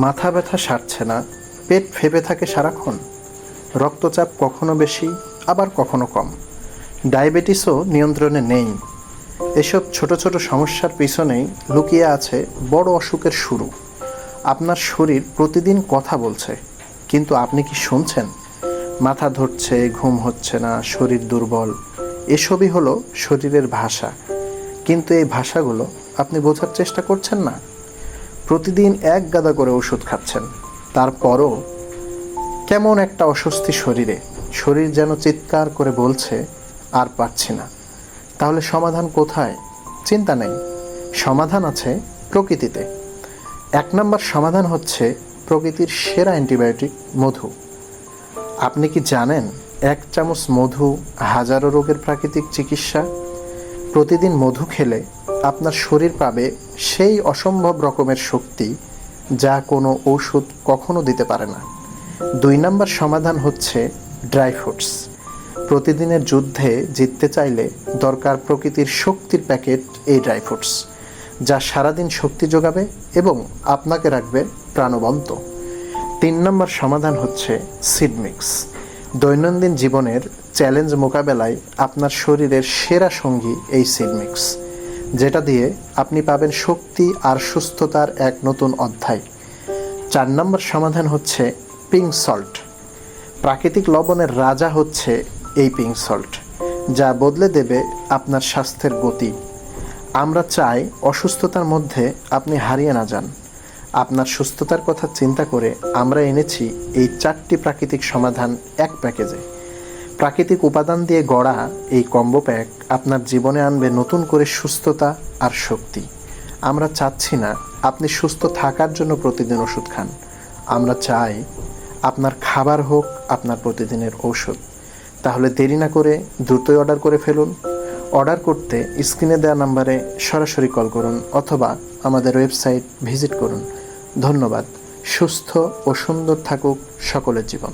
মাথা ব্যথা সারছে না, পেট ফেপে থাকে সারাক্ষণ, রক্তচাপ কখনো বেশি আবার কখনো কম, ডায়াবেটিসও নিয়ন্ত্রণে নেই। এসব ছোট ছোট সমস্যার পিছনেই লুকিয়ে আছে বড় অসুখের শুরু। আপনার শরীর প্রতিদিন কথা বলছে, কিন্তু আপনি কি শুনছেন? মাথা ধরছে, ঘুম হচ্ছে না, শরীর দুর্বল, এসবই হলো শরীরের ভাষা। কিন্তু এই ভাষাগুলো আপনি বোঝার চেষ্টা করছেন না। প্রতিদিন এক গাদা করে ওষুধ খাচ্ছেন, তারপরও কেমন একটা অস্বস্তি শরীরে। শরীর যেন চিৎকার করে বলছে, আর পারছি না। তাহলে সমাধান কোথায়? চিন্তা নেই, সমাধান আছে প্রকৃতিতে। 1 নম্বর সমাধান হচ্ছে প্রকৃতির সেরা অ্যান্টিবায়োটিক মধু। আপনি কি জানেন 1 চামচ মধু হাজারো রোগের প্রাকৃতিক চিকিৎসা? প্রতিদিন মধু খেলে আপনার শরীর পাবে সেই অসম্ভব রকমের শক্তি যা কোনো ঔষধ কখনো দিতে পারে না। 2 নম্বর সমাধান হচ্ছে ড্রাই ফ্রুটস। প্রতিদিনের যুদ্ধে জিততে চাইলে দরকার প্রকৃতির শক্তির প্যাকেট, এই ড্রাই ফ্রুটস, যা সারাদিন শক্তি যোগাবে এবং আপনাকে রাখবে প্রাণবন্ত। 3 নম্বর সমাধান হচ্ছে সিড মিক্স। দৈনন্দিন জীবনের চ্যালেঞ্জ মোকাবেলায় আপনার শরীরের সেরা সঙ্গী এই সিড মিক্স, যেটা দিয়ে আপনি পাবেন শক্তি আর সুস্থতার এক নতুন অধ্যায়। 4 নম্বর সমাধান হচ্ছে পিঙ্ক সল্ট। প্রাকৃতিক লবণের রাজা হচ্ছে এই পিঙ্ক সল্ট, যা বদলে দেবে আপনার স্বাস্থ্যের গতি। আমরা চাই অসুস্থতার মধ্যে আপনি হারিয়ে না যান। আপনার সুস্থতার কথা চিন্তা করে আমরা এনেছি এই 4টি প্রাকৃতিক সমাধান এক প্যাকেজে। প্রাকৃতিক উপাদান দিয়ে গড়া এই কম্বো প্যাক আপনার জীবনে আনবে নতুন করে সুস্থতা আর শক্তি। আমরা চাচ্ছি না আপনি সুস্থ থাকার জন্য প্রতিদিন ওষুধ খান। আমরা চাই আপনার খাবার হোক আপনার প্রতিদিনের ঔষধ। তাহলে দেরি না করে দ্রুতই অর্ডার করে ফেলুন। অর্ডার করতে স্ক্রিনে দেওয়া নাম্বারে সরাসরি কল করুন অথবা আমাদের ওয়েবসাইট ভিজিট করুন। ধন্যবাদ। সুস্থ ও সুন্দর থাকুক সকলের জীবন।